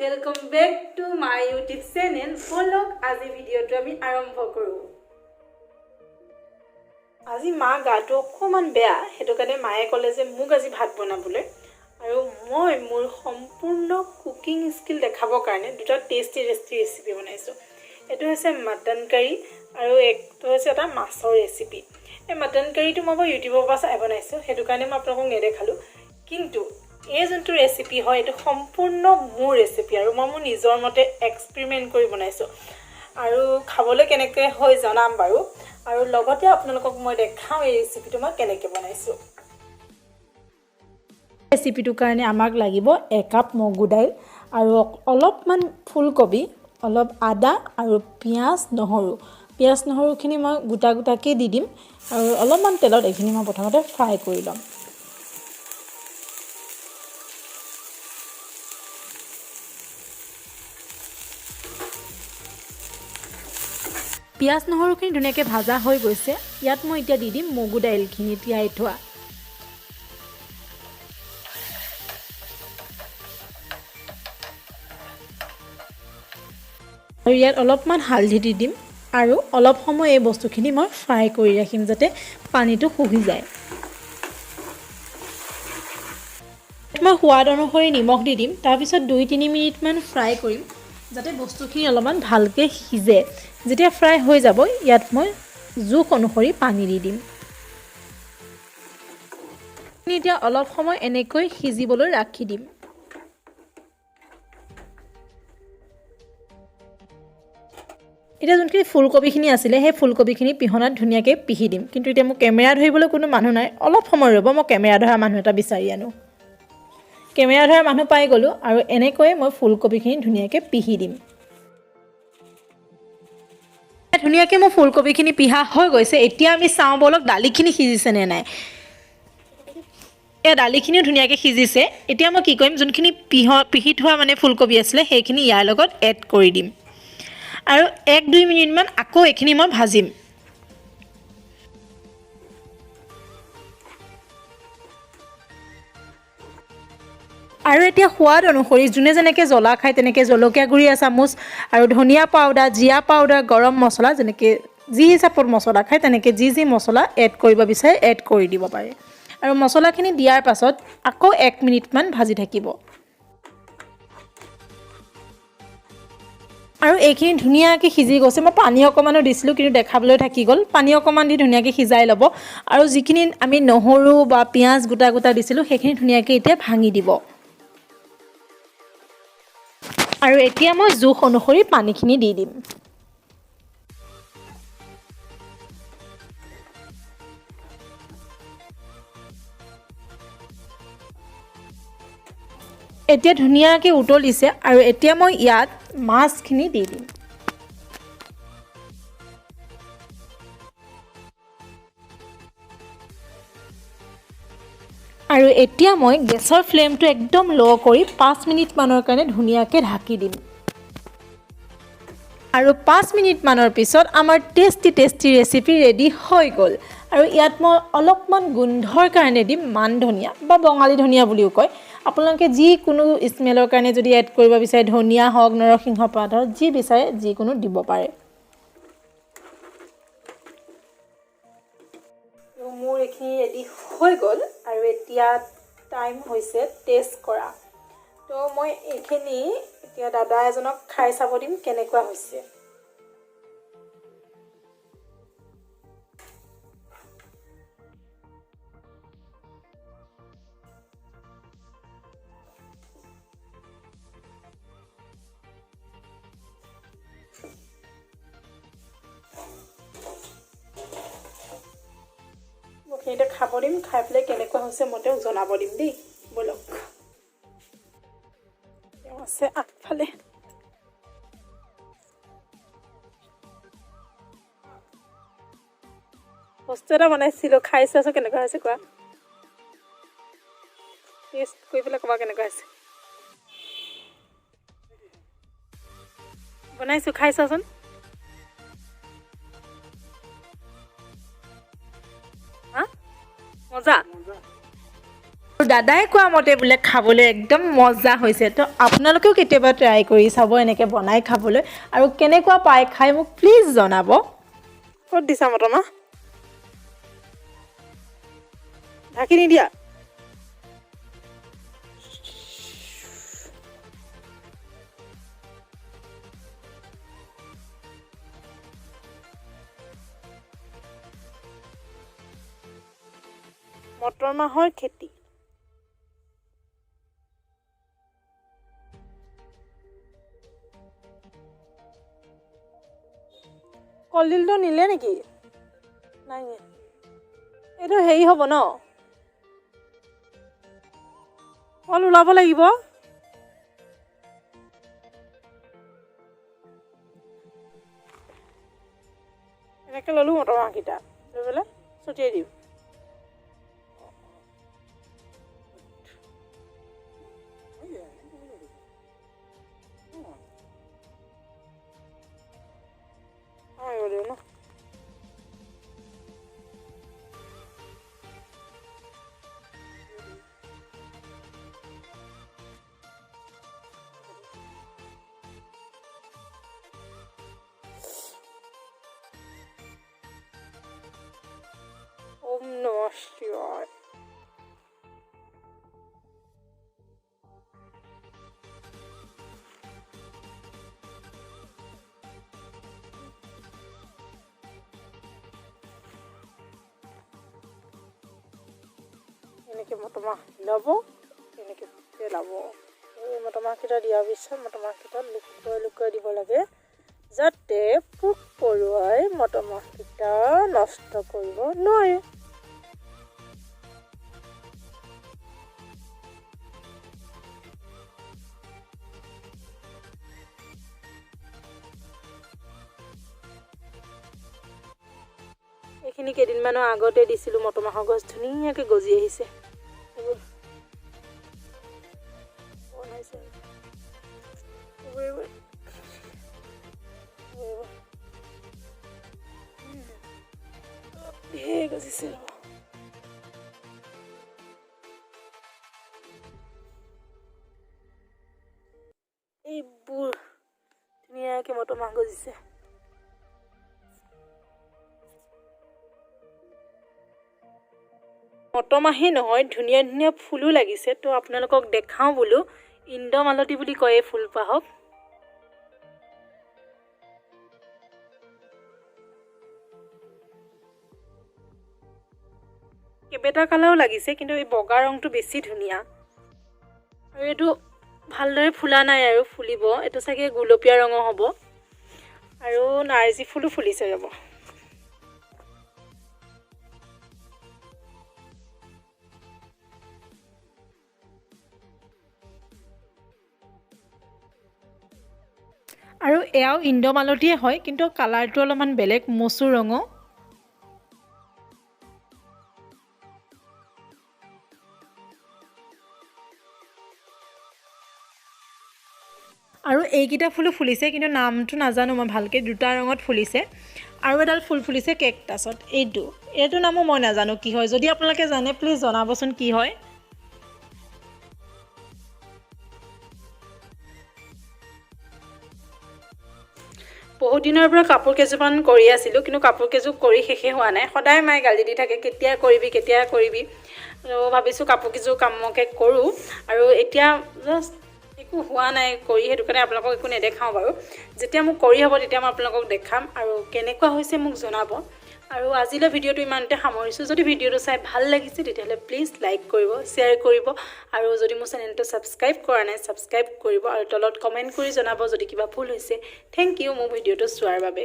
welcome back to my YouTube channel. Follow আজি ভিডিওটো আমি আৰম্ভ কৰো। আজি মা গাটো অকমান বেয়া, হেতু কাৰণে মায়ে ক'লে যে মোক আজি ভাত বনাবলৈ আৰু মই মোৰ সম্পূৰ্ণ কুকিং স্কিল দেখাবৰ কাৰণে দুটা টেস্টি ৰেচিপি বনাইছো। এটো হৈছে মটন কাৰী আৰু একটো হৈছে এটা মাছৰ ৰেচিপি। এই মটন কাৰীটো মই ইউটিউবৰ পৰা চাই বনাইছো, হেতু কাৰণে মই আপোনালোকক নেদেখালো। কিন্তু এই যোনটো ৰেচিপি হয় এটো সম্পূৰ্ণ মোৰ ৰেচিপি আৰু মই মোৰ নিজৰ মতে এক্সপেৰিমেন্ট কৰি বনাইছো আৰু খাবলৈ কেনেকৈ হয় জনাম বাৰু আৰু লগতে আপোনালোকক মই দেখাম এই ৰেচিপিটো মই কেনেকৈ বনাইছো। ৰেচিপিটোৰ কাৰণে আমাক লাগিব 1 কাপ মগু দাইল আৰু অলপমান ফুলকবি, অলপ আদা আৰু পিয়াজ নহৰুখিনি মই গোটা-গোটাকে দি দিম আৰু অলপমান তেলত এইখিনি মই প্ৰথমতে ফ্ৰাই কৰি লম। পিয়াজ নহৰুখিনি ধুনীয়াকৈ ভাজা হৈ গৈছে। ইয়াত মই এতিয়া দি দিম মগু দাইলখিনি তিয়াই থোৱা। আৰু ইয়াত অলপমান হালধি দি দিম আৰু অলপ সময় এই বস্তুখিনি মই ফ্ৰাই কৰি ৰাখিম যাতে পানীটো শুহি যায়। মই সোৱাদ অনুসৰি নিমখ দি দিম, তাৰ পিছত 2-3 মিনিট মান ফ্ৰাই কৰিম যাতে বস্তুখিনি অলপমান ভালকৈ সিজে। যেতিয়া ফ্ৰাই হৈ যাব ইয়াত মই জোখ অনুসৰি পানী দি দিম। এতিয়া অলপ সময় এনেকৈ সিজিবলৈ ৰাখি দিম। এতিয়া যোনখিনি ফুলকবিখিনি আছিলে সেই ফুলকবিখিনি পিহনাত ধুনীয়াকৈ পিহি দিম। কিন্তু এতিয়া মোৰ কেমেৰা ধৰিবলৈ কোনো মানুহ নাই, অলপ সময় ৰ'ব, মই কেমেৰা ধৰা মানুহ এটা বিচাৰি আনো। কেমেৰা ধৰা মানুহ পাই গ'লো আৰু এনেকৈয়ে মই ফুলকবিখিনি ধুনীয়াকৈ পিহি দিম। ধুনীয়াকৈ মোৰ ফুলকবিখিনি পিহা হৈ গৈছে। এতিয়া আমি চাওঁ বলক দালিখিনি সিজিছে নে নাই। এই দালিখিনিও ধুনীয়াকৈ সিজিছে। এতিয়া মই কি কৰিম, যোনখিনি পিহি থোৱা মানে ফুলকবি আছিলে সেইখিনি ইয়াৰ লগত এড কৰি দিম আৰু 1-2 মিনিটমান আকৌ এইখিনি মই ভাজিম। আৰু এতিয়া সোৱাদ অনুসৰি যোনে যেনেকৈ জ্বলা খায় তেনেকৈ জলকীয়া গুড়ি এচামুচ আৰু ধনিয়া পাউডাৰ, জিৰা পাউডাৰ, গৰম মছলা যেনেকৈ যি হিচাপত মছলা খায় তেনেকৈ যি মছলা এড কৰিব বিচাৰে এড কৰি দিব পাৰে। আৰু মছলাখিনি দিয়াৰ পাছত আকৌ 1 মিনিটমান ভাজি থাকিব। আৰু এইখিনি ধুনীয়াকৈ সিজি গৈছে। মই পানী অকণমানো দিছিলোঁ কিন্তু দেখাবলৈ থাকি গ'ল। পানী অকণমান দি ধুনীয়াকৈ সিজাই ল'ব আৰু যিখিনি আমি নহৰু বা পিঁয়াজ গোটা দিছিলোঁ সেইখিনি ধুনীয়াকৈ এতিয়া ভাঙি দিব। আৰু এতিয়া মই জোখ অনুসৰি পানীখিনি দি দিম। এতিয়া ধুনীয়াকৈ উতলিছে আৰু এতিয়া মই ইয়াত মাছখিনি দি দিম। আৰু এতিয়া মই গেছৰ ফ্লেমটো একদম ল' কৰি 5 মিনিটমানৰ কাৰণে ধুনীয়াকৈ ঢাকি দিম। আৰু 5 মিনিটমানৰ পিছত আমাৰ টেষ্টি ৰেচিপি ৰেডি হৈ গ'ল। আৰু ইয়াত মই অলপমান গোন্ধৰ কাৰণে দিম মান ধনিয়া বা বঙালী ধনিয়া বুলিও কয়। আপোনালোকে যিকোনো স্মেলৰ কাৰণে যদি এড কৰিব বিচাৰে, ধনিয়া হওক, নৰসিংহ পাত হওক, যি বিচাৰে যিকোনো দিব পাৰে। মোৰ এইখিনি ৰেডি হৈ গ'ল আৰু এতিয়া টাইম হৈছে টেষ্ট কৰা। তো মই এইখিনি এতিয়া দাদা এজনক খাই চাব দিম কেনেকুৱা হৈছে। এইখিনিতে খাব দিম, খাই পেলাই কেনেকুৱা হৈছে মই তেওঁক জনাব দিম দেই। বলক, তেওঁ আছে আগফালে। বস্তু এটা বনাইছিলোঁ, খাই চাইছোঁ কেনেকুৱা হৈছে কোৱা। টেষ্ট কৰি পেলাই ক'বা কেনেকুৱা হৈছে। বনাইছোঁ, খাই চাচোন। মজা। দাদাই কোৱা মতে বোলে খাবলৈ একদম মজা হৈছে। তো আপোনালোকেও কেতিয়াবা ট্ৰাই কৰি চাব এনেকৈ বনাই খাবলৈ, আৰু কেনেকুৱা পায় খাই মোক প্লিজ জনাব। ক'ত দিছা মটৰমাহ? ঢাকি নিদিয়া? মটৰ মাহৰ খেতি। কলডিলটো নিলে নেকি? নাই নিয়া। এইটো হেৰি হ'ব ন? কল ওলাব লাগিব। এনেকৈ ল'লোঁ মটৰ মাহকেইটা, লৈ পেলাই ছটিয়াই দিম। ন ওম নমঃ শিৱায়। এনেকৈ মটৰমাহ হিলাব, এনেকৈ পেলাব। এই মটৰমাহকেইটা দিয়াৰ পিছত মটৰমাহকেইটা লুকুৱাই দিব লাগে, যাতে পোক পৰুৱাই মটৰমাহকেইটা নষ্ট কৰিব নোৱাৰে। এইখিনি কেইদিনমানৰ আগতে দিছিলোঁ, মটৰমাহৰ গছ ধুনীয়াকৈ গজি আহিছে। ধেৰ গজিছে। এইবোৰ ধুনীয়াকৈ মটৰমাহ গজিছে। মটৰমাহেই নহয়, ধুনীয়া ধুনীয়া ফুলো লাগিছে। তো আপোনালোকক দেখাওঁ বোলো। ইন্দ্ৰমালতী বুলি কয় এই ফুলপাহক। কেইবাটা কালাৰো লাগিছে, কিন্তু এই বগা ৰংটো বেছি ধুনীয়া। আৰু এইটো ভালদৰে ফুলা নাই, আৰু ফুলিব। এইটো চাগে গুলপীয়া ৰঙৰ হ'ব। আৰু নাৰ্জী ফুলো ফুলিছে ৰ'ব। আৰু এয়াও ইন্দ্ৰমালতীয়ে হয়, কিন্তু কালাৰটো অলপমান বেলেগ, মচুৰ ৰঙৰ। আৰু এইকেইটা ফুলো ফুলিছে, কিন্তু নামটো নাজানো মই ভালকৈ। দুটা ৰঙত ফুলিছে। আৰু এডাল ফুল ফুলিছে কেকটাছত। এইটো নামো মই নাজানো কি হয়। যদি আপোনালোকে জানে প্লিজ জনাবচোন কি হয়। বহুত দিনৰ পৰা কাপোৰ কেইযোৰমান কৰি আছিলোঁ, কিন্তু কাপোৰ কেইযোৰ কৰি শেষেই হোৱা নাই। সদায় মায়ে গালি দি থাকে, কেতিয়া কৰিবি। তো ভাবিছোঁ কাপোৰ কেইযোৰ কামকে কৰোঁ। আৰু এতিয়া জাষ্ট একো হোৱা নাই কৰি, সেইটো কাৰণে আপোনালোকক একো নেদেখাওঁ বাৰু। যেতিয়া মোক কৰি হ'ব তেতিয়া মই আপোনালোকক দেখাম, আৰু কেনেকুৱা হৈছে মোক জনাব। আৰু আজিলৈ ভিডিঅ'টো ইমানতে সামৰিছোঁ। যদি ভিডিঅ'টো চাই ভাল লাগিছে তেতিয়াহ'লে প্লিজ লাইক কৰিব, শ্বেয়াৰ কৰিব, আৰু যদি মোৰ চেনেলটো ছাবস্ক্ৰাইব কৰা নাই ছাবস্ক্ৰাইব কৰিব, আৰু তলত কমেণ্ট কৰি জনাব যদি কিবা ভুল হৈছে। থেংক ইউ মোৰ ভিডিঅ'টো চোৱাৰ বাবে।